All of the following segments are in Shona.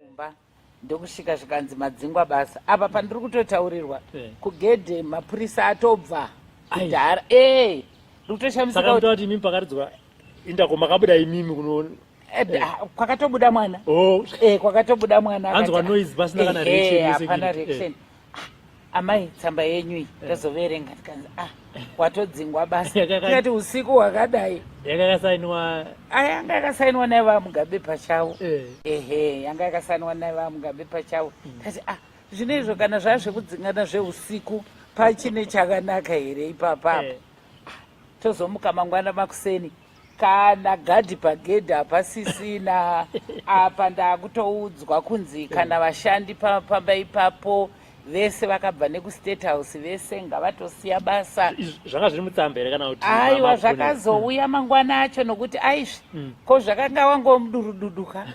mumba ndokusvika zvikanzi madzingwa basa apa pandiri kutotaurirwa kugedhe mapurisa atobva kudhara saka mutati mimi pakaridzwa indako makabuda imimi kunoona kwakatobuda mwana kwakatobuda mwana anzwa noise pasina kana reaction hapana reaction amai tsamba yenyu tazoverenga tikanzi watodzingwa basa tikati usiku hwakadai yanga yakasainwa naivamugabe pachavo yanga yakasainwa naivamugabe pachavo tati zvine izvo kana zvazvekudzingana zveusiku pachine chakanaka here ipapa tozomuka mangwana makuseni kana gadhi pagedhi hapasisina apa ndakutoudzwa kunzi kana vashandi pamba ipapo vese vakabva nekustate house vese ngavatosiya basa zvanga zviri mutsamba here kana kuti aiwa zvakazouya mangwana acho nokuti aizvi ko zvakanga wangomudurududuka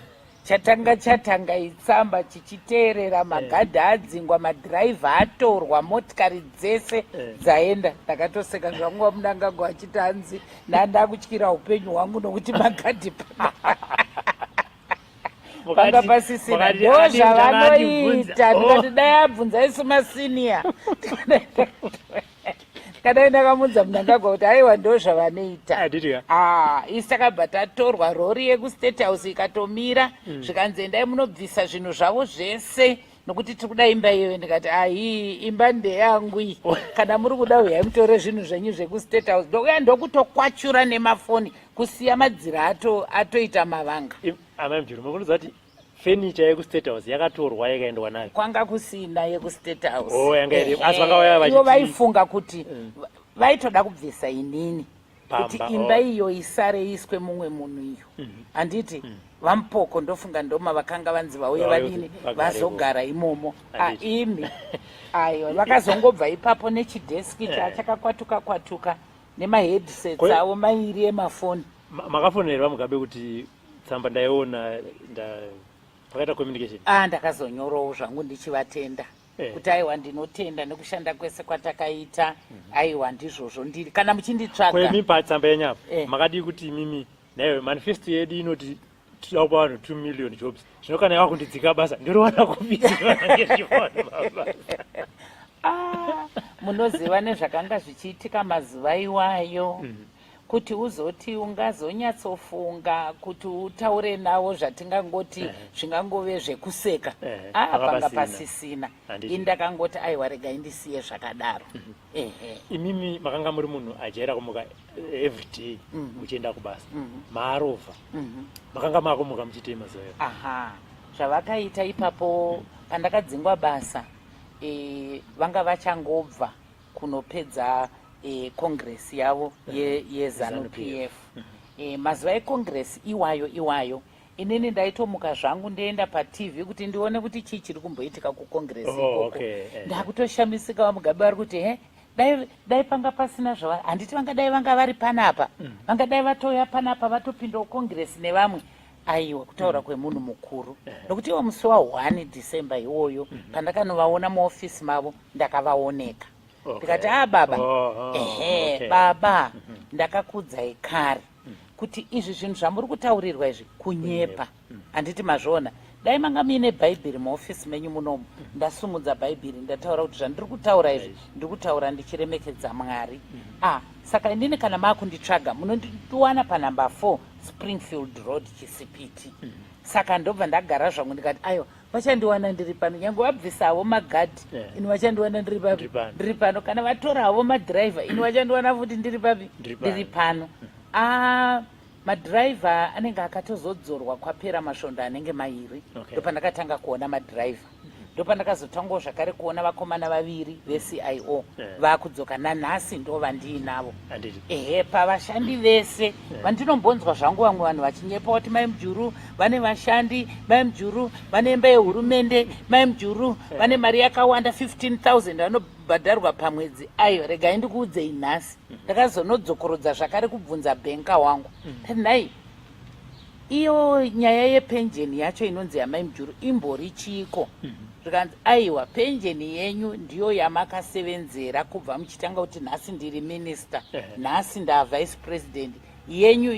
chatanga itsamba chichiteerera magadhi adzingwa madhiraivha atorwa motikari dzese dzaenda ndakatoseka zvangu munangagwa achiti hanzi nandakutyira upenyu hwangu nokuti magadhi panga pasisina ndo zvavanoita ndikati dai abvunza isu masiniya kadai ndakamunza munangagwa kuti aiwa ndo zvavanoita isi takabva tatorwa rori yekustate house ikatomira zvikanzi endai munobvisa zvinhu zvavo zvese nokuti tiri kuda imba iyoyo ndikati imba ndeyangwi kana muri kuda uyai mutore zvinhu zvenyu zvekustate house ndokuya ndokutokwachura nemafoni kusiya madzira atoita mavanga amai mujuru mukuudza kuti furniture yekustate house yakatorwa yakaendwa nayo kwanga kusina yekustate house asi vakauya ivo vaifunga kuti vaitoda kubvisa inini kuti imba iyo isare iswe mumwe munhu iyo handiti vamupoko ndofunga ndoma vakanga vanzi vauye vadini vazogara imomo imi aiwa vakazongobva ipapo nechidheski chakakwatuka nemaheadsets avo mairi emafoni makafonerwa mugabe kuti tsamba ndaiona pakaita communication ndakazonyorowo zvangu ndichivatenda kuti aiwa ndinotenda nekushanda kwese kwatakaita aiwa ndizvozvo ndiri kana muchinditsvaga kwemi patsamba yenyapo makadi kuti mimi nayo manifesto yedu inoti tinopa vanhu 2 million jobs zvino kana yava kundidzika basa ndiriwana kupizivana munoziva nezvakanga zvichiitika mazuva iwayo kuti uzoti ungazonyatsofunga kuti utaure navo zvatingangoti zvingangove zvekuseka panga pasisina indakangoti aiwa regai ndisiye zvakadaro imimi makanga muri munhu ajaira kumuka everyday muchienda kubasa maarovha makanga makumuka muchiitei mazuva eyo zvavakaita ipapo pandakadzingwa basa vanga vachangobva kunopedza congress yavo yezanu pf mazuva econgress iwayo inini ndaitomuka zvangu ndienda patv kuti ndione kuti chii chiri kumboitika kucongress ikoko ndakutoshamisika vamugabe vari kuti dai panga pasina zvava handiti vangadai vanga vari panapa vangadai vatouya panapa vatopindawo congress nevamwe aiwa kutaura kwemunhu mukuru nokuti iwo musi wa1 December iwoyo pandakanovaona muofisi mavo ndakavaoneka ndikati baba baba ndakakudzai kare kuti izvi zvinhu zvamuri kutaurirwa izvi kunyepa handiti mazviona dai manga muine bhaibheri muofisi menyu munomu ndasumudza bhaibheri ndataura kuti zvandiri kutaura izvi ndiri kutaura ndichiremekedza Mwari saka indini kana makunditsvaga munondiwana panumber 4 Springfield Road Chisipiti saka ndobva ndagara zvangu ndikati aiwa vachandiwana ndiri pano nyange vabvisavo magadhi ini vachandiwana ndiri pano kana vatoravo madhiraivha ini vachandiwana futi ndiri papi ndiri pano madhiraivha anenge akatozodzorwa kwapera masvondo anenge mairi ndopandakatanga kuona madhiraivha ndopandakazotangawo zvakare kuona vakomana vaviri veCIO vakudzoka nanhasi ndo vandiinavo pavashandi vese vandinombonzwa zvangu vamwe vanhu vachinyepa kuti mai mujuru vane vashandi mai mujuru vane imba yehurumende mai mujuru vane mari yakawanda 15,000 vanobhadharwa pamwedzi aiyo regai ndikuudzei nhasi ndakazonodzokorodza zvakare kubvunza bhenka wangu nai iyo nyaya yepenjeni yacho inonzi yamai mujuru imbori chiko zvikanzi aiwa penjeni yenyu ndiyo yamakasevenzera kubva muchitanga kuti nhasi ndiri minista nhasi ndaa vice president yenyu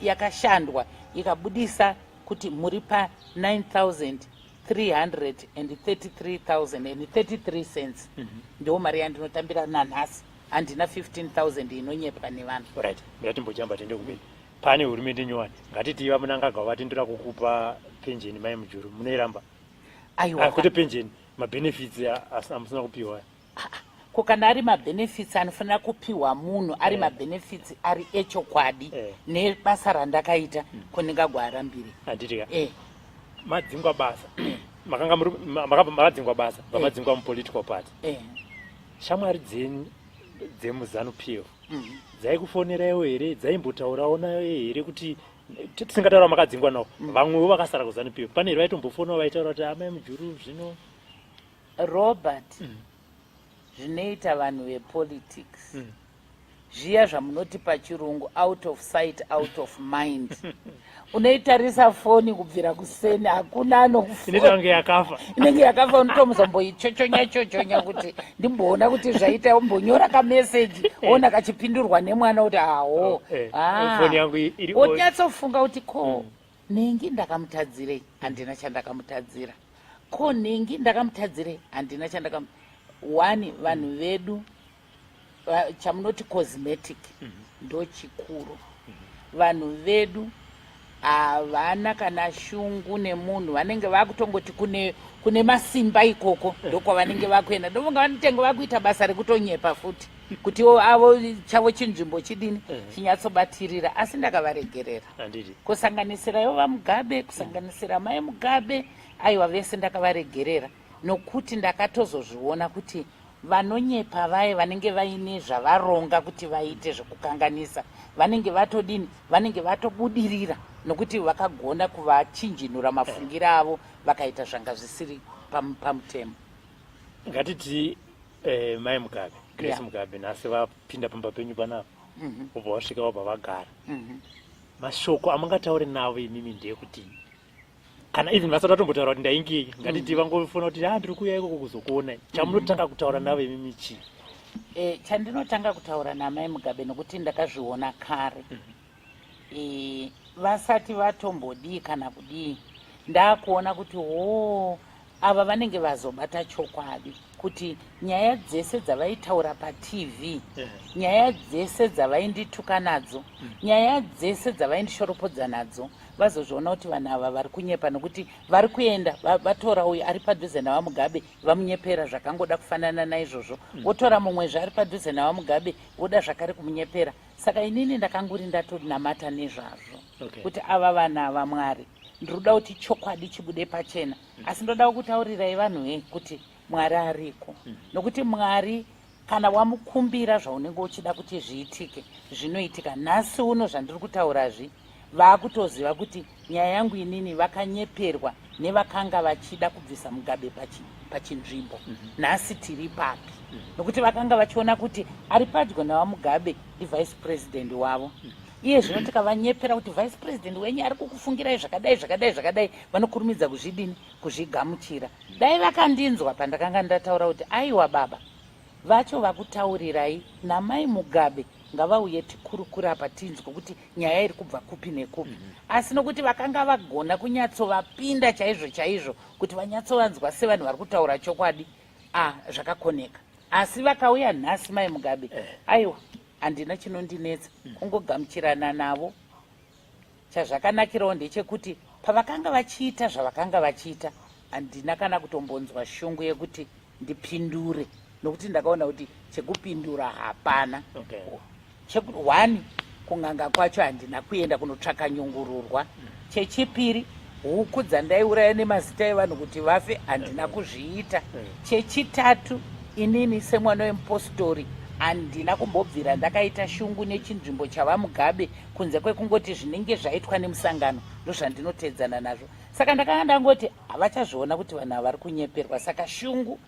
yakashandwa ikabudisa kuti muri pa 9,333,033 cents ndo mari yandinotambira nanhasi. Handina 15,000 inonyepa nevanhu. Right, ngatimbochamba tende kumberi. Pane hurumende nyowani ngatiti iva munangagwa vatendera kukupa pension mai Mujuru munoiramba? Aiwa, kuti pension mabenefits amusina kupiwa. ko kana ari mabenefits anofanira kupiwa munhu ari mabenefits ari echokwadi nebasa randakaita kundingagwa arambire. Handitika madzingwa basa makanga makadzingwa basa vamadzingwa mupolitical party. Shamwari dzenyu dzemuZANU-PF dzaikufoneraiwo here, dzaimbotaurawo nayo here kuti tisingataura makadzingwa nawo vamwewo vakasara kuZANU-PF pane here vaitombofonawo vaitaura kuti amai Mujuru zvino Robert zvinoita vanhu vepolitics zviya zvamunoti pachirungu out of sight out of mind. Unoitarisa foni kubvira kuseni hakuna inenge yakafa inenge yakafa unotomuzomboichochonya kuti ndimboona kuti zvaita umbonyora kameseji ona kachipindurwa nemwana kuti aho foni yangu iri onyatsofunga kuti ko nengi ndakamutadzirei handina chandakamutadzira, ko nengi ndakamutadzirei handina one vanhu vedu chamunoti cosmetic ndo chikuru. Vanhu vedu havana kana shungu nemunhu, vanenge vakutongoti kune masimba ikoko ndokwavanenge vakuenda, ndovonga vanotenge vakuita basa rekutonyepa futi kuti avo chavo chinzvimbo chidini chinyatsobatirira. Asi ndakavaregerera kusanganisira Yova Mugabe, kusanganisira mai Mugabe, aiwa vese ndakavaregerera nokuti ndakatozozviona kuti vanonyepa vaye vanenge vaine zvavaronga kuti vaite zvekukanganisa vanenge vatodini, vanenge vatobudirira nokuti vakagona kuvachinjinura mafungiro avo vakaita zvanga zvisiri pamutemo. Ngatiti mai Mugabe, Grace Mugabe nhasi vapinda pamba penyu panapa ubva vasvika vabva vagara, mashoko amangataure navo imimi ndeyekuti kana even vasati vatombotaura kuti ndaingei ngatiti vangofuna kuti ndiri kuuya ikoko kuzokuona chamunotanga kutaura navo imimi chii? Chandinotanga kutaura namai Mugabe nokuti ndakazviona kare vasati vatombodii kana kudii, ndakuona kuti ava vanenge vazobata chokwadi kuti nyaya dzese dzavaitaura paTV, nyaya dzese dzavaindituka nadzo, nyaya dzese dzavaindishoropodza nadzo, vazozviona kuti vanhu ava vari kunyepa nokuti vari kuenda vatora uyu ari padhuze navaMugabe vamunyepera zvakangoda kufanana naizvozvo, votora mumwezve ari padhuze navaMugabe voda zvakare kumunyepera. Saka inini ndakanguri ndatonamata nezvazvo kuti ava vanhu ava Mwari ndiroda kuti chokwadi chibude pachena, asi ndoda kutaurirai vanhu kuti Mwari ariko nokuti Mwari kana wamukumbira zvaunenge uchida kuti zviitike zvinoitika. Nhasi uno zvandiri kutaurazvi vakutoziva kuti nyaya yangu inini vakanyeperwa nevakanga vachida kubvisa Mugabe pachinzvimbo. Nhasi tiri papi nokuti vakanga vachiona kuti ari padyo navaMugabe ndivice president wavo. Iye zvino tikavanyepera kuti vice president wenyu ari kukufungirai zvakadai, vanokurumidza kuzvidini, kuzvigamuchira. Dai vakandinzwa pandakanga ndataura kuti aiwa baba vacho vakutaurirai namai Mugabe ngavauye tikurukura apa tinzwe kuti nyaya iri kubva kupi nekupi. Asi nokuti vakanga vagona kunyatsovapinda chaizvo kuti vanyatsovanzwa sevanhu vari kutaura chokwadi, zvakakoneka. Asi vakauya nhasi mai Mugabe, aiwa handina chinondinetsa kungogamuchirana navo. Chazvakanakirawo ndechekuti pavakanga vachiita zvavakanga vachiita handina kana kutombonzwa shungu yekuti ndipindure nokuti ndakaona kuti chekupindura hapana. One, kung'anga kwacho handina kuenda kunotsvaka nyungururwa. Chechipiri, huku dzandaiuraya nemazita evanhu kuti vafe handina kuzviita. Chechitatu, inini semwana wemupostori handina kumbobvira ndakaita shungu nechinzvimbo chavaMugabe kunze kwekungoti zvinenge zvaitwa nemusangano ndozvandinotedzana nazvo. Saka ndakanga ndangoti havachazviona kuti vanhu vari kunyeperwa, saka shungu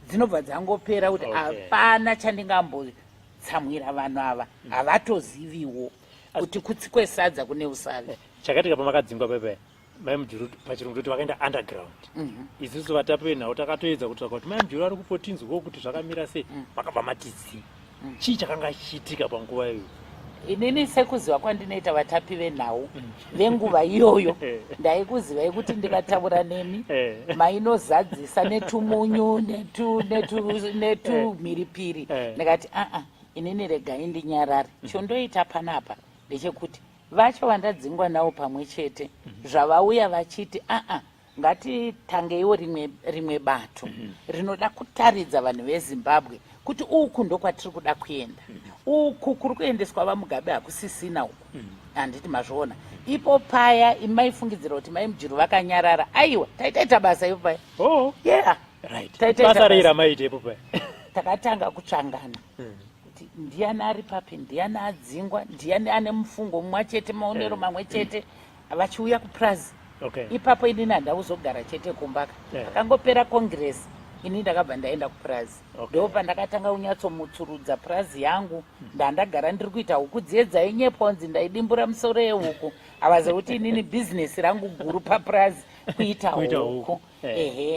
dzinobva dzangopera kuti hapana chandingambotsamwira vanhu ava, havatoziviwo kuti kutsikwe sadza kune usavi. Chakatika pamakadzingwa pepe mai Mujuru pachirungu kuti vakaenda underground, isusu vatapi venhau takatoedza kutsvaka kuti mai Mujuru ari kupotinzwawo kuti zvakamira sei, vakabva matidzi. Chii chakanga chiitika panguva iyoyo? inini sekuziva kwandinoita vatapi venhau venguva iyoyo ndaikuzivai kuti ndikataura nemi mainozadzisa netumunyu netumhiripiri ndikati inini regai ndinyarare chondoita panapa ndechekuti vacho vandadzingwa navo pamwe chete zvavauya vachiti ngatitangeiwo rimwe bato rinoda kutaridza vanhu vezimbabwe kuti uku ndokwatiri kuda kuenda uku kuri kuendeswa vamugabe hakusisina uku handiti mazviona ipo paya imaifungidzira kuti mai Mujuru vakanyarara aiwa taitaita basa ipo paya basa reira maitepo paya takatanga kutsvangana kuti ndiani ari papi ndiani adzingwa ndiani ane mufungo mumwe chete maonero mamwe chete vachiuya kuprazi ipapo inini handauzogara chete kumbaka pakangopera congress ini ndakabva ndaenda kupurazi ndo pandakatanga kunyatsomutsurudza purazi yangu ndandagara ndiri kuita huku dziedzai nyeponzi ndaidimbura musoro yehuku avaza kuti inini bhizinesi rangu guru papurazi kuita huku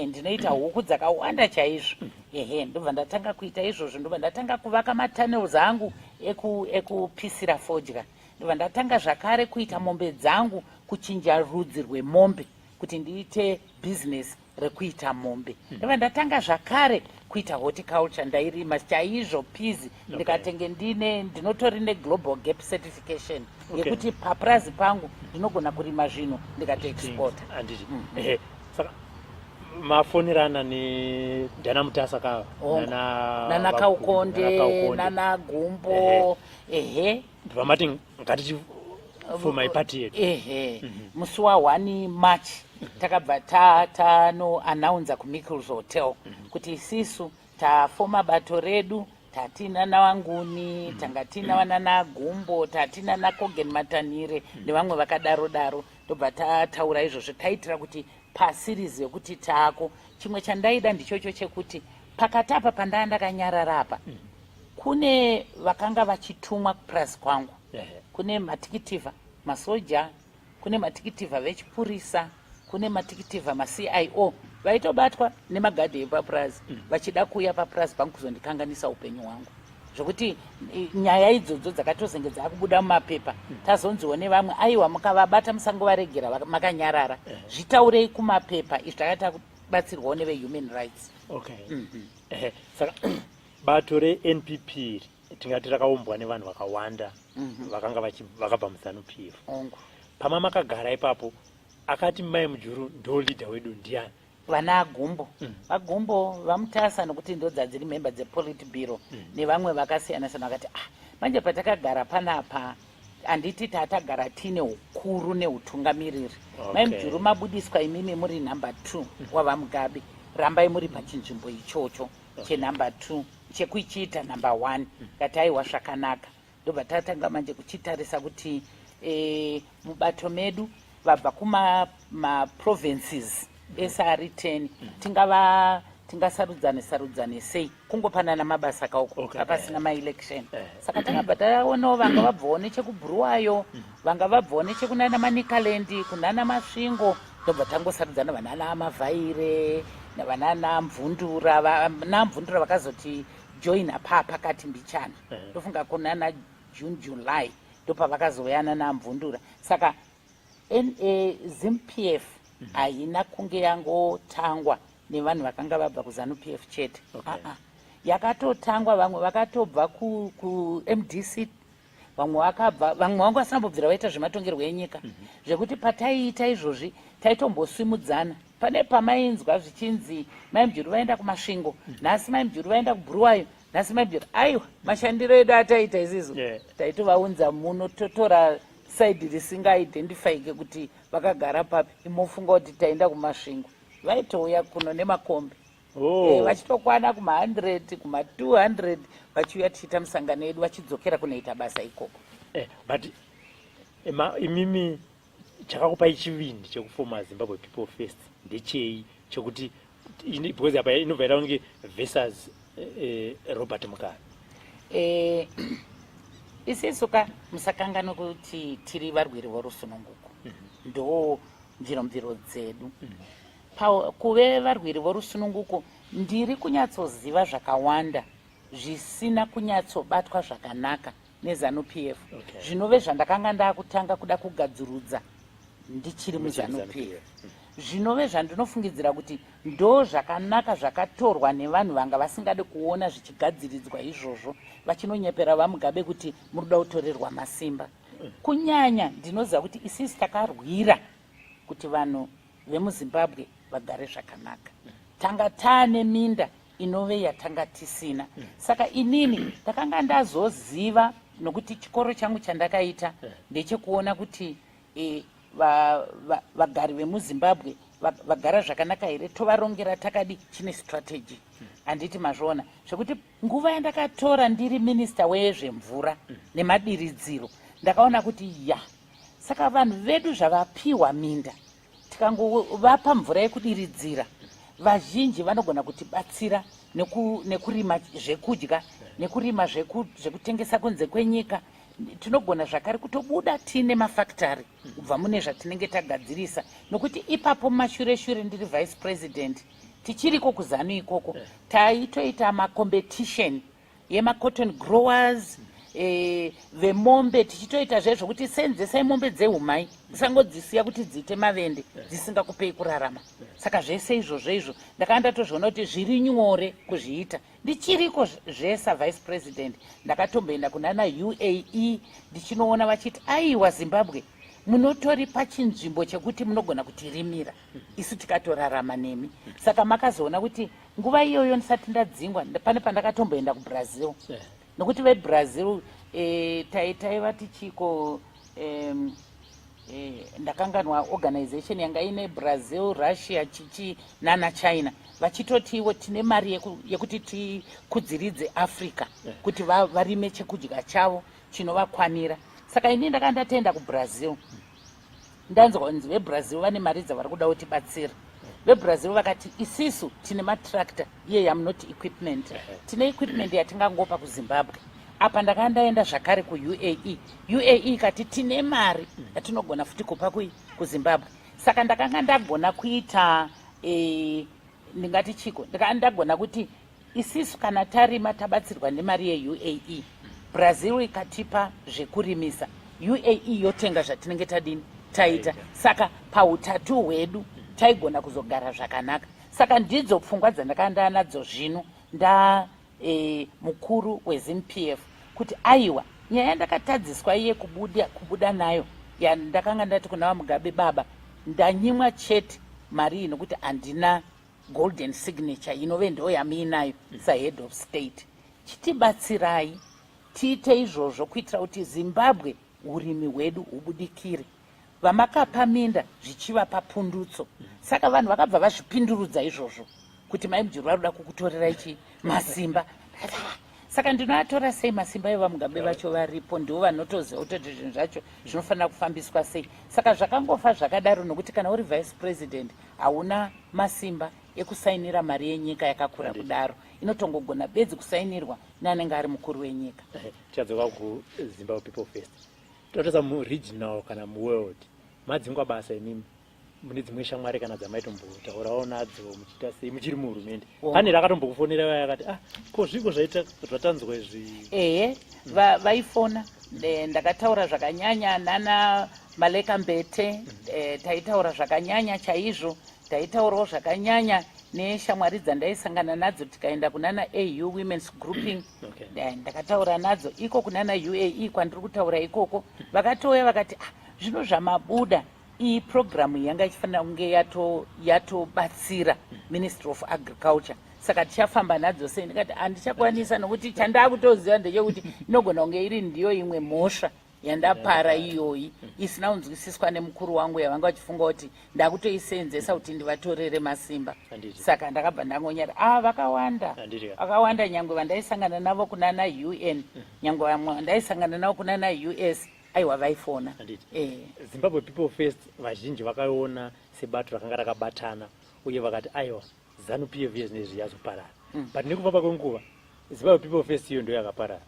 ndinoita huku dzakawanda chaizvo ndobva ndatanga kuita izvozvo ndobva ndatanga kuvaka matunnels angu ekupisira fodya ndobva ndatanga zvakare kuita mombe dzangu kuchinja rudzi rwemombe kuti ndiite bhizinesi rekuita mombe ndobva ndatanga zvakare kuita horticulture ndairima chaizvo pizi ndikatenge ndinotori neglobal gap certification yekuti papurazi pangu ndinogona kurima zvino ndikatoexporta saka mafonirana ndana Mutasakawa nana Kaukonde nana Gumbo ndivamati ngatiti fuma ipati yedu musi wa1 March takabva tanoannounza kuMickles Hotel kuti isisu tafoma bato redu tatina navanguni tanga tina nana Gumbo tatina naKogen Matanire nevamwe vakadaro daro ndobva tataura izvozvo taitira kuti paseries yekuti taako chimwe chandaida ndichocho chekuti pakati apa pandaa ndakanyarara apa kune vakanga vachitumwa kupurazi kwangu kune matikitivha masoja kune matikitivha vechipurisa kune matikitivha maCIO vaitobatwa nemagadhi epapurazi vachida kuuya papurazi pangu kuzondikanganisa upenyu hwangu zvokuti nyaya idzodzo dzakatozenge dzakubuda mumapepa tazonziwo nevamwe aiwa mukavabata musangovaregera makanyarara zvitaurei kumapepa izvi takati takubatsirwawo nevehuman rights saka bato reNPP tingati rakaumbwa nevanhu vakawanda vakanga vakabva muZANU-PF pama makagara ipapo akati mai Mujuru ndo leader wedu ndiani vana Agumbo Agumbo vamutasa nokuti ndo dzadziri member dzePolitburo nevamwe vakasiyana siyana vakati manje patakagara panapa anditi tatagara tine ukuru neutungamiriri mai Mujuru mabudiswa imimi muri number 2 wavamugabe rambai muri pachinzvimbo ichocho chenumber 2 chekuichiita number 1 kati aiwa zvakanaka ndobva tatanga manje kuchitarisa kuti mubato medu vabva kumaprovinces ese ari 10 tingasarudzane sei kungopanana mabasa kauko apasina maelection saka takabva taonawo vanga vabvawo nechekubhuruwayo vanga vabvawo nechekunana Manicaland kunana Masvingo ndobva tangosarudzana vanana Mavhaire navanana Mvundura namvundura vakazoti join apa pakati mbichana ndofunga kunana June July ndopavakazoyana namvundura saka ZIMPF haina kunge yangotangwa nevanhu vakanga vabva kuZANU-PF chete yakatotangwa vamwe vakatobva kuMDC vamwe vangu vasambobvira vaita zvematongerwo enyika zvekuti pataiita izvozvi taitombosimudzana pane pamainzwa zvichinzi mai Mujuru vaenda kuMasvingo nhasi mai Mujuru vaenda kubhuruwayo nhasi mai Mujuru aiwa mashandiro edu ataita isizo taitovaunza muno totora saidi risingaidhentifyike kuti vakagara papi imofunga kuti taenda kuMasvingo vaitouya kuno nemakombi vachitokwana kuma100 kuma200 vachiuya tichiita musangano yedu vachidzokera kunoita basa ikoko but imimi chakakupai chivindi chekufoma Zimbabwe People First ndechei chekuti because apa inobva ita kunge versus Robert Mugabe isisuka musakangana kuti tiri varwiri vorusununguko ndo mviro dzedu kuve varwiri vorusununguko ndiri kunyatsoziva zvakawanda zvisina kunyatsobatwa zvakanaka neZANU-PF. Zvinove zvandakanga ndakutanga kuda kugadzurudza ndichiri muZANU-PF. Zvinove zvandinofungidzira kuti ndo zvakanaka zvakatorwa nevanhu vanga vasingade kuona zvichigadziridzwa izvozvo, vachinonyepera vaMugabe kuti muri kuda kutorerwa masimba. Kunyanya ndinoziva kuti isisi takarwira kuti vanhu vemuZimbabwe vagare zvakanaka. Tanga taane minda inove yatanga tisina. Saka inini ndakanga ndazoziva, nokuti chikoro changu chandakaita ndechekuona kuti vagari vemuZimbabwe vagara zvakanaka here, tovarongera takadi chine strategy. Handiti mazviona zvekuti nguva yandakatora ndiri minista wezvemvura nemadiridziro, ndakaona kuti saka vanhu vedu zvavapiwa minda tikangovapa mvura yekudiridzira, vazhinji vanogona kutibatsira nekurima zvekudya, nekurima zvekutengesa kunze kwenyika. Tinogona zvakare kutobuda tine mafactory kubva mune zvatinenge tagadzirisa, nokuti ipapo mashure ndiri vice president tichiriko kuZANU ikoko taitoita macompetition yemacotton growers vemombe, tichitoita zvezvokuti senzesai mombe dzeumai, musangodzisiya kuti dziite mavende dzisingakupei kurarama. Saka zvese izvozvo ndakanga ndatozviona kuti zviri nyore kuzviita. Ndichiriko zvesa vice president ndakatomboenda kunana UAE ndichinoona vachiti aiwa Zimbabwe munotori pachinzvimbo chekuti munogona kutirimira, isu tikatorarama nemi. Saka makazoona kuti nguva iyoyo ndisati ndadzingwa pane pandakatomboenda kuBrazil, nokuti veBrazil taiva tichiko ndakanganwa organization yanga ine Brazil, Russia, chichi nana China, vachitotiwo tine mari yekuti tikudziridze Africa kuti varime chekudya chavo chinovakwanira. Saka ini ndakanga ndatenda kuBrazil, ndanzwa kunzi veBrazil vane mari dzavari kuda kutibatsira. VeBrazil vakati isisu tine matractor, iye yamunoti equipment, tine equipment yatingangopa kuZimbabwe. Apa ndakanga ndaenda zvakare kuUAE, UAE ikati tine mari yatinogona futi kupa kuZimbabwe. Saka ndakanga ndagona kuita ndingati chiko, ndakanga ndagona kuti isisu kana tarima tabatsirwa nemari yeUAE, Brazil ikatipa zvekurimisa, UAE yotenga zvatinenge tadini taita. Saka pautatu hwedu taigona kuzogara zvakanaka. Saka ndidzo pfungwa dzandakanga nadzo zvino mukuru weZANU-PF kuti aiwa nyaya yandakatadziswa iye kubuda nayo ndakanga ndati kuna vaMugabe, baba ndanyimwa chete mari nokuti handina golden signature inove ndo yamuinayo sahead of state. Chitibatsirai tiite izvozvo kuitira kuti Zimbabwe urimi hwedu hubudikire. Vamakapa minda zvichivapa pundutso. Saka vanhu vakabva vazvipindurudza izvozvo kuti maimujuru vari kuda kukutorera ichi masimba. Saka ndinoatora sei masimba evaMugabe vacho varipo, ndivo vanotoziva kuti zvinhu zvacho zvinofanira kufambiswa sei. Saka zvakangofa zvakadaro, nokuti kana uri vice president hauna masimba ekusainira mari yenyika yakakura kudaro, inotongogona bedzi kusainirwa neanenge ari mukuru wenyika. Tichadzoka kuZimbabwe People First, totarisa muregional kana muworld, madzingwa basa inimi mune dzimwe shamwari kana dzamaitombotaurawo nadzo muchiita sei muchiri muhurumende? Pane rakatombokufonera vaya yakati ko zviko zvaita zvatanzwa izvi? Vaifona, ndakataura zvakanyanya nana Maleka Mbete, taitaura zvakanyanya chaizvo, taitaurawo zvakanyanya neshamwari dzandaisangana nadzo tikaenda kunana AU Women's Grouping, ndakataura nadzo iko kunana UAE kwandiri kutaura ikoko. Vakatouya vakati zvino zvamabuda iyi programu yanga ichifanira kunge yatobatsira Ministry of Agriculture, saka tichafamba nadzo sei? Ndikati handichakwanisa, nokuti chandakutoziva ndechekuti inogona kunge iri ndiyo imwe mhosva yandapara iyoyi isina kunzwisiswa nemukuru wangu, yavanga vachifunga kuti ndakutoisenzesa kuti ndivatorere masimba. Saka ndakabva ndangonyara vakawanda, nyangwe vandaisangana navo kunana UN, nyangwe vamwe vandaisangana navo kunana US, aiwa vaifona. Zimbabwe People First vazhinji vakaona sebato rakanga rakabatana uye vakati aiwa ZANU-PF zvinezvi yazoparara. But nekufamba kwenguva Zimbabwe People First iyo ndio yakaparara.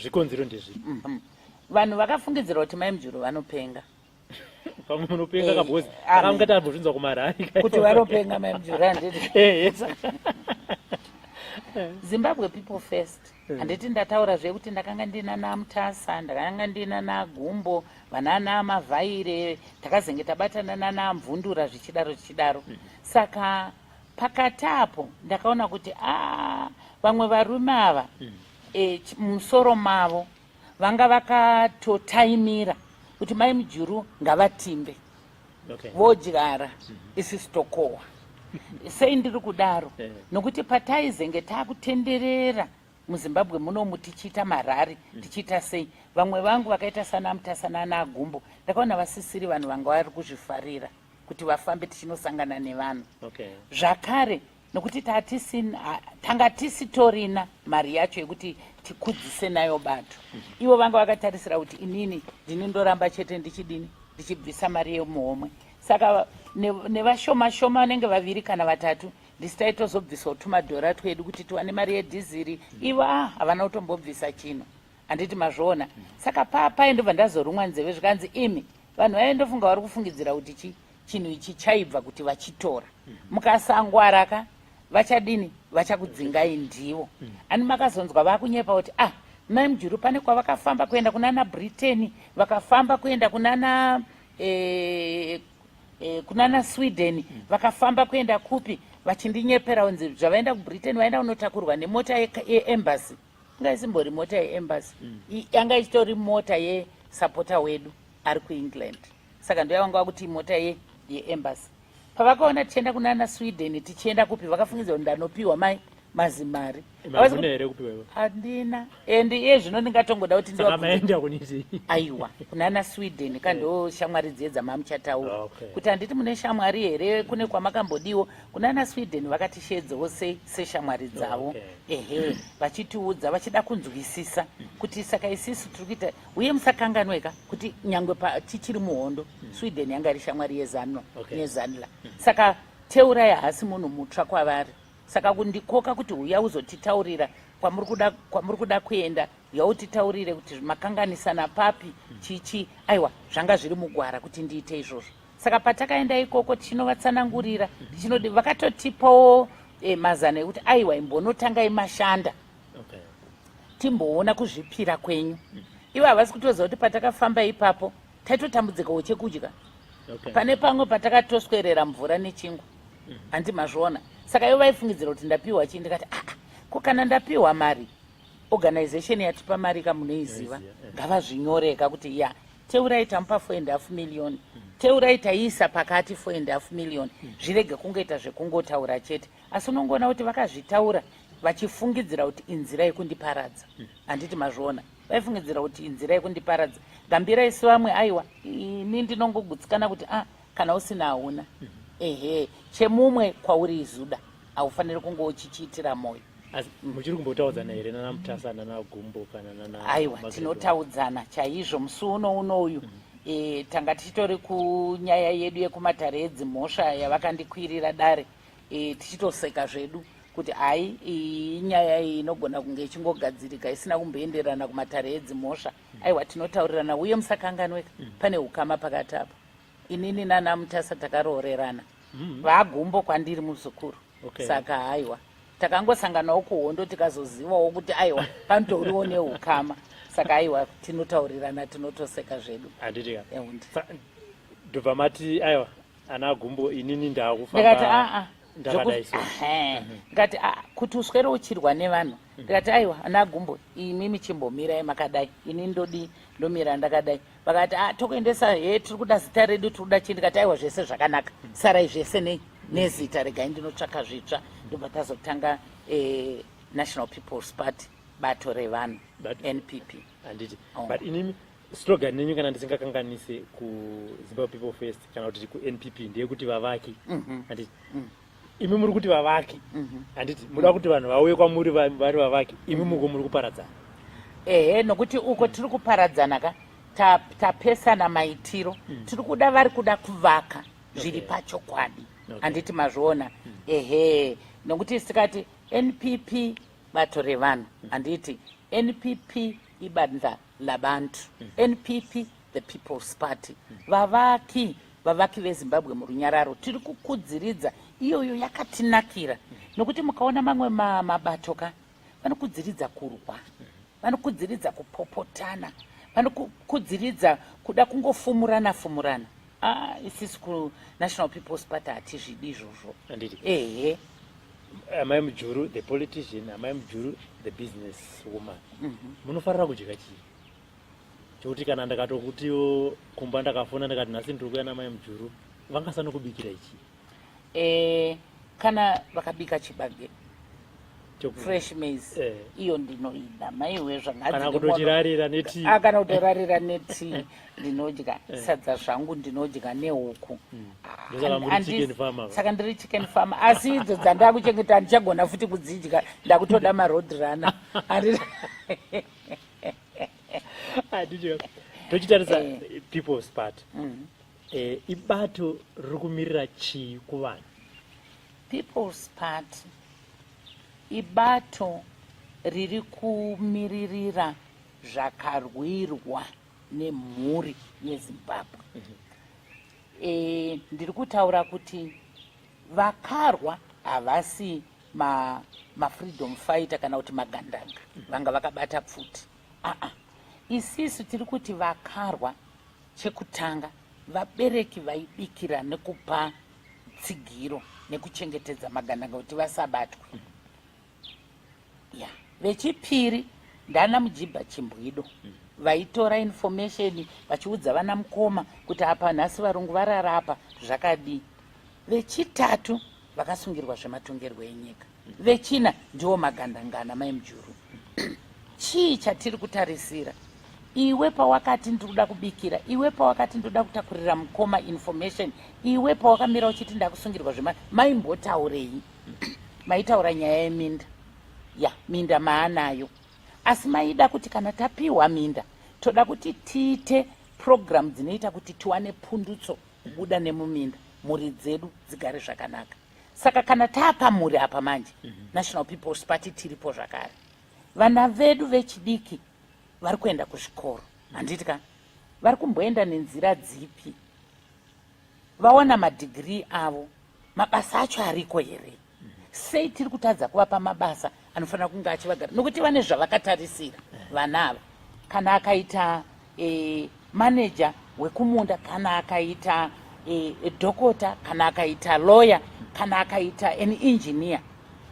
Zvikonzero ndezvipi? Vanhu vakafungidzira kuti maimujuru vanopenga. Pamwe munopenga kabhozi akamungati ambozvinzwa kumarari kuti vanopenga maimujuru handiti. Zimbabwe People First handiti ndataura zvekuti ndakanga ndina naMutasa, ndakanga ndina naGumbo, vanana Mavhaire, takazenge tabatana nana Mvundura zvichidaro. Saka pakati apo ndakaona kuti vamwe varume ava musoro mavo vanga vakatotaimira kuti mai Mujuru ngavatimbe vodyara isi tokohwa. Sei ndiri kudaro? Nokuti pataizenge takutenderera muZimbabwe munomu tichiita marari, tichiita sei, vamwe vangu vakaita sana Mutasa naGumbo ndakaona vasisiri vanhu vanga vari kuzvifarira kuti vafambe tichinosangana nevanhu. Zvakare nokuti tanga tisitorina mari yacho yekuti tikudzise nayo bato. Ivo vanga vakatarisira kuti inini ndinondoramba chete ndichibvisa mari yemuhomwe. Saka nevashoma vanenge vaviri kana vatatu ndisitaitozobvisawo tumadhora twedu kuti tiwane mari yedhiziri. Ivo havana kutombobvisa chino, handiti mazviona. Saka papa ndobva ndazorumwa nzeve zvikanzi imi vanhu vaindofunga vari kufungidzira kuti chinhu ichi chaibva kuti vachitora. Mukasangwara vachadini, vachakudzingai ndivo. Ani makazonzwa vakunyepa kuti mai Mujuru pane kwavakafamba kuenda kunana Britain, vakafamba kuenda kunana Sweden, vakafamba kuenda kupi, vachindinyeperao kunzi zvavaenda kuBritain vaenda kunotakurwa nemota yeembassy. Inga isimbori mota yeembassy, yanga ichitori mota yesapota wedu ari kuEngland. Saka ndoyavanga kuti mota yeembassy. Pavakaona tichienda kunana Sweden tichienda kupi, vakafungidzira kuti ndanopiwa mazimari. Handina. Zvino ndingatongoda kuti aiwa kunana Sweden kando shamwari dzedza mamuchataura kuti handiti mune shamwari here, kune kwamakambodiwo. Kunana Sweden vakatishedzawo seshamwari dzavo. Vachitiudza vachida kunzwisisa kuti saka isisu tiri kuita, uye musakanganweka kuti nyangwe tichiri muhondo Sweden yanga iri shamwari yezanla. Saka teurai hasi munhu mutsva kwavari. Saka kundikoka kuti uya uzotitaurira kwamuri kuda kuenda, yautitaurire kuti makanganisana papi chichi, aiwa zvanga zviri mugwara kuti ndiite izvozvo. Saka patakaenda ikoko tichinovatsanangurira, tichinodi vakatotipawo mazano ekuti aiwa imbonotangai mashanda timboona kuzvipira kwenyu. Ivo havasi kutoziva kuti patakafamba ipapo taitotambudzikawo chekudya. Pane pamwe patakatoswerera mvura nechingwa, handi mazviona. Saka ivo vaifungidzira kuti ndapiwa chii, ndikati ko kana ndapiwa mari, organization yatipa mari kamunoiziva, ngavazvinyoreka kuti teurai tamupa 4.5 million, teurai taiisa pakati 4.5 million, zvirege kungoita zvekungotaura chete. Asi unongoona kuti vakazvitaura vachifungidzira kuti inzira yekundiparadza. Handiti mazviona, vaifungidzira kuti inzira yekundiparadza. Gambira isi vamwe aiwa ini ndinongogutsikana kuti kana usina hauna. Chemumwe kwauri izuda haufaniri kunge uchichiitira moyo. Muchiri kumbotaudzana here nana Mutasa naGumbo kana nana? Aiwa, tinotaudzana chaizvo musi uyu. Tanga tichitori kunyaya yedu yekumatare edzimhosva yavakandikwirira dare, tichitoseka zvedu kuti inyaya iyi inogona kunge ichingogadzirika isina kumboenderana kumatare edzimhosva. Aiwa, tinotaurirana uye musakanganweka, pane ukama pakati apa. Inini nana Mutasa takaroorerana, vaGumbo kwandiri muzukuru. Saka aiwa takangosanganawo kuhondo tikazozivawo kuti aiwa panotoriwo neukama. Saka aiwa tinotaurirana, tinotoseka zvedu. Ndobva mati aiwa ana Gumbo inini ndakufamba ndikati kuti uswere uchirwa nevanhu. Ndikati aiwa ana Gumbo imimi chimbomirai makadai, ini ndomira ndakadai. Vakati tokuendesa tiri kuda zita redu, tiri kuda chii. Ndikati aiwa zvese zvakanaka, sarai zvese nezita, regai ndinotsvaka zvitsva. Ndobva tazotanga National People's Party, bato revanhu, NPP. But inimi slogan nenyu kana ndisingakanganise kuZimbabwe People First kana kuti kuNPP ndeyekuti vavaki. Handiti imi muri kuti vavaki, handiti muda kuti vanhu vauye kwamuri vari vavaki, imi muri kuparadzana. Nokuti uko tiri kuparadzana tapesana maitiro. Tiri kuda vari kuda kuvaka zviri pachokwadi. Handiti mazviona. Nokuti tikati NPP bato revanhu, handiti NPP ibandla labantu, NPP the People's Party. Vavaki vavaki vezimbabwe murunyararo tiri kukudziridza iyoyo yakatinakira nokuti mukaona mamwe mabato ka vanokudziridza kurwa vanokudziridza kupopotana vanokudziridza kuda kungofumurana isisi kunational people's party hatizvidi izvozvo ehe amai mujuru the politician amai mujuru the business woman munofarira kudya chii chokuti kana ndakatokutiwo kumba ndakafona ndakati nhasi ndiri kuya namai mujuru vangasanokubikira ichi kana vakabika chibage fresh maize iyo ndinoida maiwe kana kutochirarira neti kana kutorarira neti ndinodya sadza zvangu ndinodya nehuku saka ndiri chicken farmer asi idzo dzandakuchengeta handichagona futi kudzidya ndakutoda maroad runner tochitarisa people's party ibato riri kumirira chii kuvanhu people's party ibato riri kumiririra zvakarwirwa nemhuri yezimbabwe ndiri kutaura kuti vakarwa havasi mafreedom fighter kana kuti magandanga vanga vakabata pfuti isisu tiri kuti vakarwa chekutanga vabereki vaibikira nekupa tsigiro nekuchengetedza magandanga kuti vasabatwe vechipiri ndana mujibha chimbwido vaitora information vachiudza vana mukoma kuti apa nhasi varungu vararapa zvakadii vechitatu vakasungirwa zvematongerwo enyika vechina ndiwo magandangana mai mujuru chii chatiri kutarisira iwe pawakati ndiri kuda kubikira iwe pawakati ndoda kutakurira mukoma information iwe pawakamira uchiti ndakusungirwa maimbotaurei maitaura nyaya yeminda minda maanayo asi maida kuti kana tapiwa minda toda kuti tiite program dzinoita kuti tiwane pundutso kubuda nemuminda mhuri dzedu dzigare zvakanaka saka kana taapa mhuri apa manje national people's party tiripo zvakare vana vedu vechidiki vari kuenda kuzvikoro handiti ka vari kumboenda nenzira dzipi vaona madhigirii avo mabasa acho ariko here sei tiri kutadza kuvapa mabasa anofanira kunge achivagara nokuti vane zvavakatarisira vana ava kana akaita manager wekumunda kana akaita dhokota kana akaita lawyer kana akaita an engineer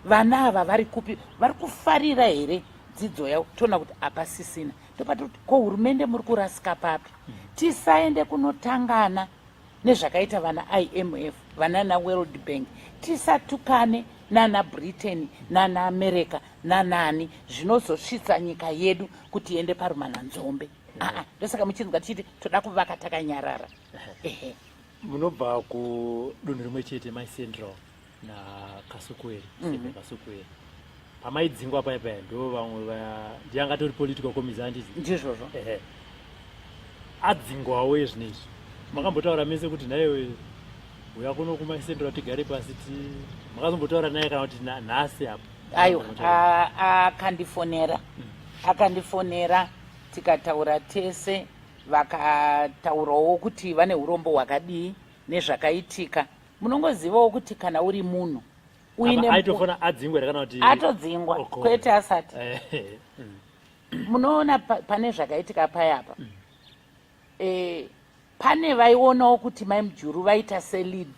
vana ava vari kupi vari kufarira here dzidzo yavo toona kuti hapasisina topati kuti ko hurumende muri kurasika papi tisaende kunotangana nezvakaita vana IMF vana naWorld Bank tisatukane nana Britain nana America nanani zvinozosvitsa nyika yedu kuti iende parumana nzombe ndosaka muchinzwa tichiti toda kuvaka takanyarara munobva kudunhu rimwe chete maicentral nakasukweri kasukweri pamaidzingwa paya ndo vamwe ndiangatori political committee handiti ndizvozvo adzingwawo ezvinezvi makambotaura mese kuti naiwe uya kuno kumaicentral tigare pasi makazombotaura naye kana kuti nhasi apo aiwa akandifonera tikataura tese vakataurawo kuti vane urombo hwakadii nezvakaitika munongozivawo kuti kana uri munhu aitofona adzingwa kana kuti atodzingwa kwete asati munoona pane zvakaitika payapa pane vaionawo kuti mai mujuru vaita selid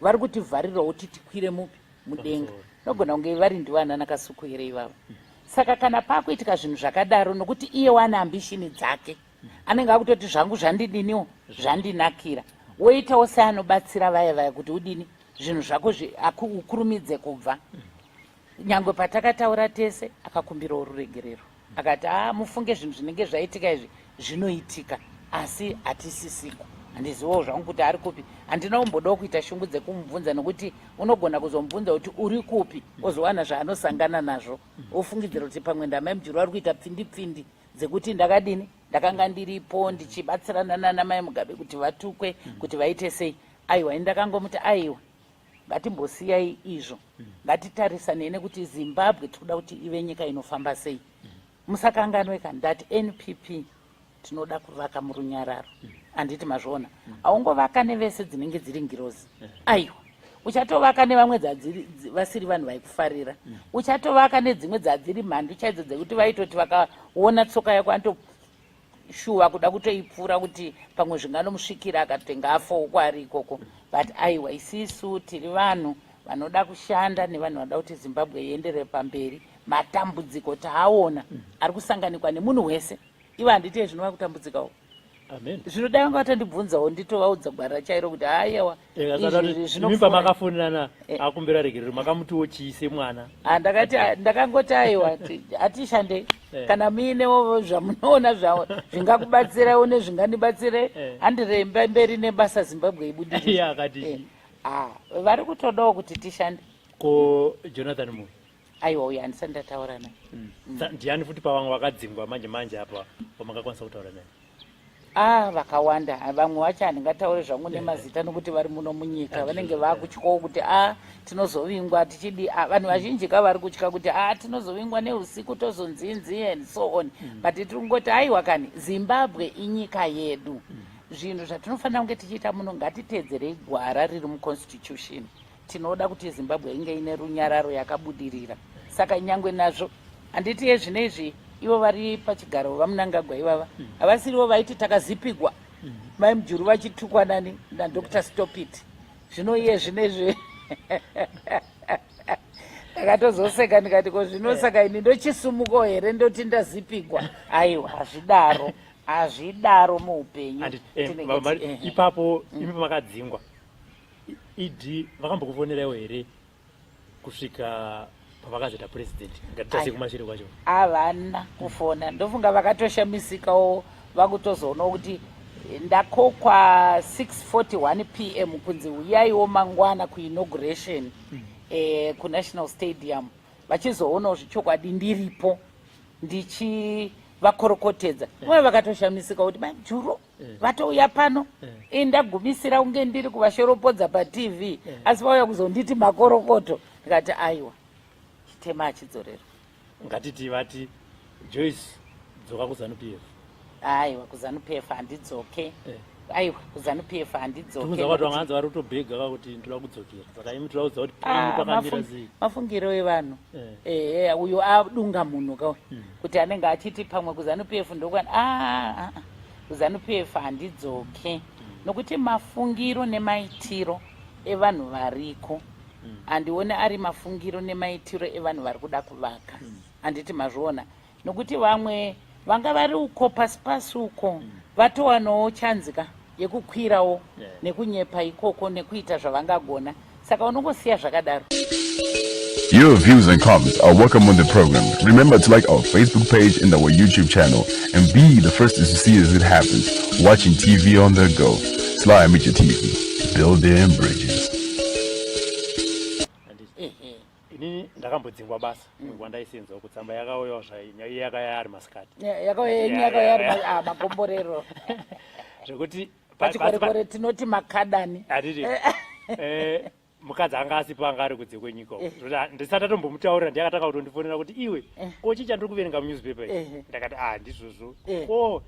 vari kuti vharirawo kuti tikwire mupi mudenga nogona kunge vari ndiwana nakasukwire ivavo saka kana pakuitika zvinhu zvakadaro nokuti iye wane ambishini dzake anenge akutoti zvangu zvandidiniwo zvandinakira woitawo seanobatsira vaya kuti udini zvinhu zvako ukurumidze kubva nyangwe patakataura tese akakumbirawo ruregerero akati mufunge zvinhu zvinenge zvaitika izvi zvinoitika asi hatisisiko handizivawo zvangu kuti ari kupi handinaombodawo kuita shungu dzekumubvunza nokuti unogona kuzomubvunza kuti uri kupi ozowana zvaanosangana nazvo ofungidzira kuti pamwe ndamai mujuru ari kuita pfindi dzekuti ndakadini ndakanga ndiripo ndichibatsirana nana mai mugabe kuti vatukwe kuti vaite sei aiwa ndakangomuti aiwa ngatimbosiyai izvo ngatitarisanei nekuti zimbabwe tikuda kuti ive nyika inofamba sei musakanganweka ndati NPP tinoda kuvaka murunyararo. Anditi mazviona aungovaka nevese dzinenge dziri ngirozi. Aiwa uchatovaka nevamwe vasiri vanhu vaikufarira. Uchatovaka nedzimwe dzadziri mhandu chaidzo dzekuti vaitoti vakaona tsoka yako shuwa kuda kutoipfuura kuti pamwe zvinganomusvikira akatotenga afowo kwari ikoko. But aiwa isisu tiri vanhu vanoda kushanda nevanhu vanoda kuti Zimbabwe ienderere pamberi. Matambudziko taaona ari kusanganikwa nemunhu wese. Ivo handiti zvinova kutambudzikawo. Amen. Zvinodai vanga vatondibvunzawo nditovaudza gwara chairo kuti haiwa zvinofa makafonana akumbira regerero makamutiwo chiise mwana. Ndakati ndakangoti aiwa atishande kana muinewo zvamunoona zvawo zvingakubatsirawo nezvingandibatsire handiremba mberi nebasa Zimbabwe ibudirire. Akati vari kutodawo kuti tishande. Ko Jonathan Moyo aiwa uyo handisati ndataura naye. Ndiani futi pavamwe vakadzingwa manje apa pamakakwanisa kutaura naye? Vakawanda. Vamwe vacho handingataure zvangu nemazita nokuti vari muno munyika vanenge vakutyawo kuti tinozovingwa tichidi. Vanhu vazhinji vari kutya kuti tinozovingwa neusiku tozonzinzi and so on. But tirikungoti aiwa kani Zimbabwe inyika yedu. Zvinhu zvatinofanira kunge tichiita muno ngatiteedzerei gwara riri muconstitution. Tinoda kuti Zimbabwe inge ine runyararo yakabudirira. Saka nyangwe nazvo handiti yezvinezvi ivo vari pachigaro vamunangagwa ivava havasirivo vaiti takazipigwa mai mujuru vachitukwa nani naDr. Stopit. Zvino iye zvinezvi ndakatozoseka ndikati ko zvino saka ini ndochisumuko here ndoti ndazipigwa. Aiwa hazvidaro muupenyu. Ipapo imi pamakadzingwa idi vakambokufonerewo here kusvika pavakazoita president ngatitase kumashure kwacho? Havana kufona. Ndofunga vakatoshamisikawo vakutozoonawo kuti ndakokwa 6:41 PM kunzi uyaiwo mangwana kuinauguration kuNational Stadium. Vachizoonawo zvichokwadi ndiripo ndichivakorokotedza. Vamwe vakatoshamisika kuti majuru vatouya pano ndagumisira kunge ndiri kuvashoropodza paTV asi vauya kuzonditi makorokoto. Ndikati aiwa tema achidzorera. Ngatiti vati Joyce dzoka kuZANU-PF. Aiwa kuZANU-PF handidzoke. Aiwa kuZANU-PF handidzoke. Tunza watu wanganza vari kutobhega kuti ndoda kudzokera. Saka imi tinoudza kuti pakamira sei? Mafungiro evanhu. Uyo adunga munhu kawo kuti anenge achiti pamwe kuZANU-PF ndokwana kuZANU-PF handidzoke. Nokuti mafungiro nemaitiro evanhu variko handioni ari mafungiro nemaitiro evanhu vari kuda kuvaka. Handiti mazviona nokuti vamwe vanga vari uko pasi pasi uko vatowanawo chanzika yekukwirawo nekunyepa ikoko nekuita zvavangagona. Saka unongosiya zvakadaro. Your views and comments are welcome on the program. Remember to like our Facebook page and our YouTube channel and be the first to see as it happens. Watching TV on the go. Sly Media TV. Building bridges. Ndakambodzingwa basa ngwandaisenza kutsamba yakauya zvainyaya yakaya ari masikati. Yakaya makomborero. Zvekuti pachikorekore tinoti makadani. Adidi. Mukadzi anga asipa anga ari kudze kwenyika. Ndisati atombomutaurira ndiyakataka kutondifonera kuti iwe kochicha ndiri kuverenga newspaper. Ndakati ndizvozvo.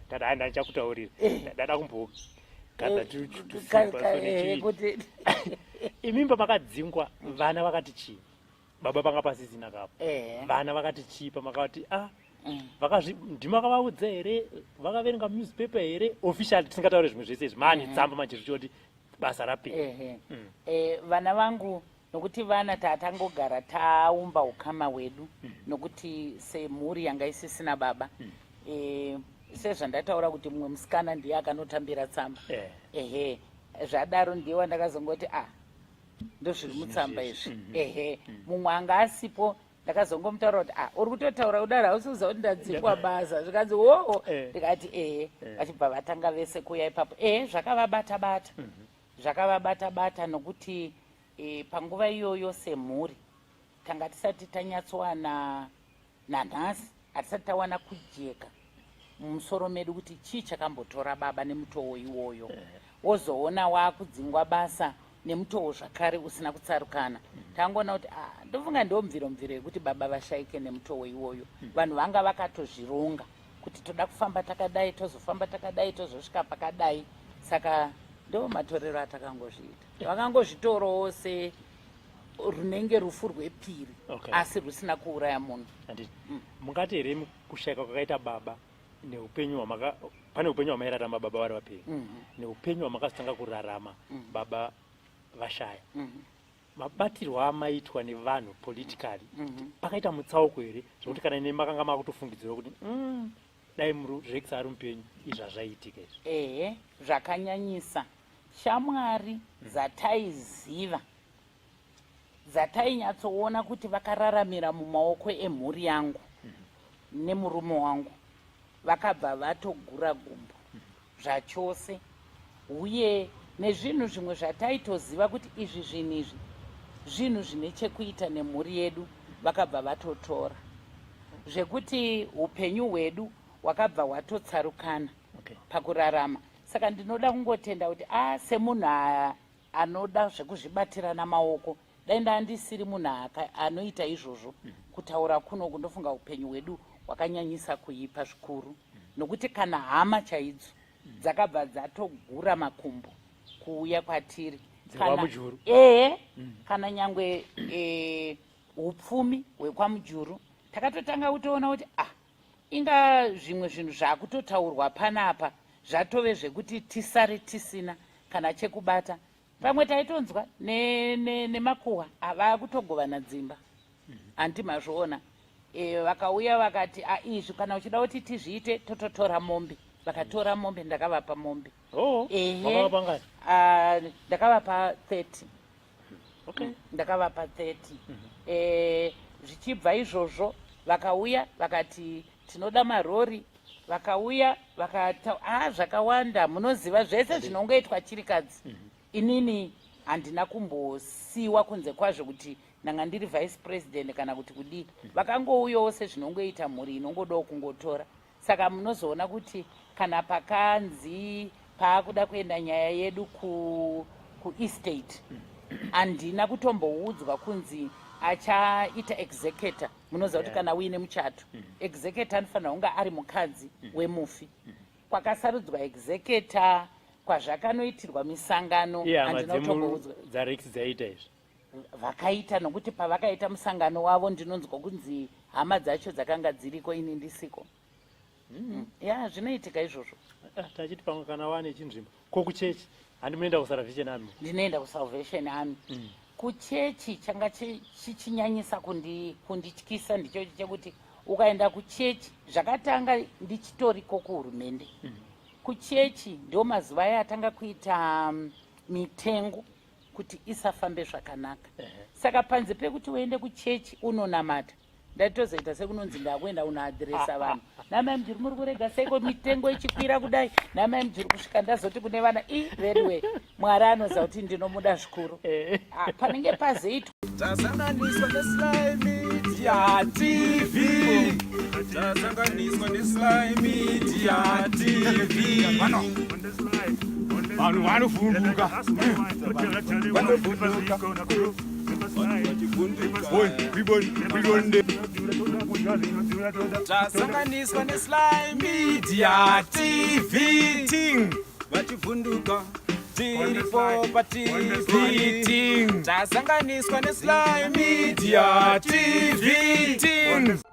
Ndati ndachakutaurira. Ndada kumboka. Kuti imimba makadzingwa vana vakati chii? Baba panga pasisina kapo. Vana vakati chii pamakati ndimakavaudza here vakaverenga newspaper here officially tisingataure zvimwe zvese izvi mani tsamba manje zvichoti basa rapera. Vana vangu nokuti vana tatangogara taumba ukama hwedu nokuti semhuri yanga isisina baba. Sezvandataura kuti mumwe musikana ndiye akanotambira tsamba. Zvadaro ndiye wandakazongoti ndozviri mutsamba izvi. Mumwe anga asipo ndakazongomutaura kuti uri kutotaura kudaro hausiuza kuti ndadzikwa basa. Zvikanzi ndikati vachibva vatanga vese kuuya ipapo. Zvakavabata-bata nokuti panguva iyoyo semhuri tanga tisati tanyatsowana nanhasi hatisati tawana kujeka mumusoro medu kuti chii chakambotora baba nemutoo iwoyo. Wozoona wakudzingwa basa nemutoo zvakare usina kutsarukana. Tangoona kuti ndofunga ndomviro yekuti baba vashaike nemutoo iwoyo. Vanhu vanga vakatozvironga kuti toda kufamba takadai, tozofamba takadai, tozosvika pakadai. Saka ndo matorero atakangozviita. Vakangozvitorawo se runenge rufu rwepiri, asi rusina kuuraya munhu. Mungati here kushayika kwakaita baba neupenyu pane upenyu hwamairarama baba vari vapenyu neupenyu hwamakazotanga kurarama baba vashaya, mabatirwo amaitwa nevanhu politikali pakaita mutsauko here zvokuti kana ine makanga makutofungidzira kuti dai Rex ari mupenyu izva zvaiitika izvi? Zvakanyanyisa. Shamwari dzataiziva, dzatainyatsoona kuti vakararamira mumaoko emhuri yangu nemurume wangu, vakabva vatogura gumbo zvachose, uye nezvinhu zvimwe zvataitoziva kuti izvi zvinhu zvine chekuita nemhuri yedu, vakabva vatotora, zvekuti upenyu hwedu hwakabva hwatotsarukana pakurarama. Saka ndinoda kungotenda kuti semunhu anoda zvekuzvibatira namaoko, dai ndandisiri munhu anoita izvozvo, kutaura kuno kundofunga upenyu hwedu hwakanyanyisa kuipa zvikuru, nokuti kana hama chaidzo dzakabva dzatogura makumbo kuuya kwatiri, kana nyangwe upfumi hwekwamujuru, takatotanga kutoona kuti inga zvimwe zvinhu zvakutotaurwa panapa zvatove zvekuti tisare tisina kana chekubata. Pamwe taitonzwa nemakuhwa avakutogovana dzimba, handi mazviona. Vakauya vakati izvi kana uchida kuti tizviite tototora mombe, vakatora mombe, ndakavapa mombe. Ndakavapa 30. Ndakavapa 30. Zvichibva izvozvo vakauya vakati tinoda marori, vakauya vakata zvakawanda, munoziva zvese zvinongoitwa chirikadzi. Inini handina kumbosiwa kunze kwazvo kuti nanga ndiri vice president kana kuti kudii. Vakangouyawo sezvinongoita mhuri inongodawo kungotora. Saka munozoona kuti kana pakanzi paakuda kuenda nyaya yedu kuestate, handina kutomboudzwa kunzi achaita executor. Munoziva kuti kana uine muchato, executor anofanira kunge ari mukadzi wemufi. Kwakasarudzwa executor, kwazvakanoitirwa misangano, handina kutomboudzwa. Vakaita nokuti pavakaita musangano wavo ndinonzwa kunzi hama dzacho dzakanga dziriko, ini ndisiko. Zvinoitika izvozvo. Tachiti pamwe kana wane chinzvimbo kokuchechi, handi munoenda kuSalvation Army? Ndinoenda kuSalvation Army. Kuchechi changa chichinyanyisa kundityisa ndicho chekuti ukaenda kuchechi, zvakatanga ndichitoriko kuhurumende. Kuchechi ndio mazuva aya atanga kuita mitengo kuti isafambe zvakanaka. Saka panze pekuti uende kuchechi unonamata, ndatozoita sekunonzi ndakuenda unoadhiresa vanhu. Namai mujuru muri kurega seiko mitengo ichikwira kudai? Namai mujuru kusvika ndazoti kune vana very well, Mwari anoziva kuti ndinomuda zvikuru. Panenge pazoitwa tasanganiswa neSly Media TV, tasanganiswa neSly Media TV. Vanhu vanofumbuka, tasanganiswa neSly Media TV, vachivhunduka tiripo paTV, tasanganiswa neSly Media TV.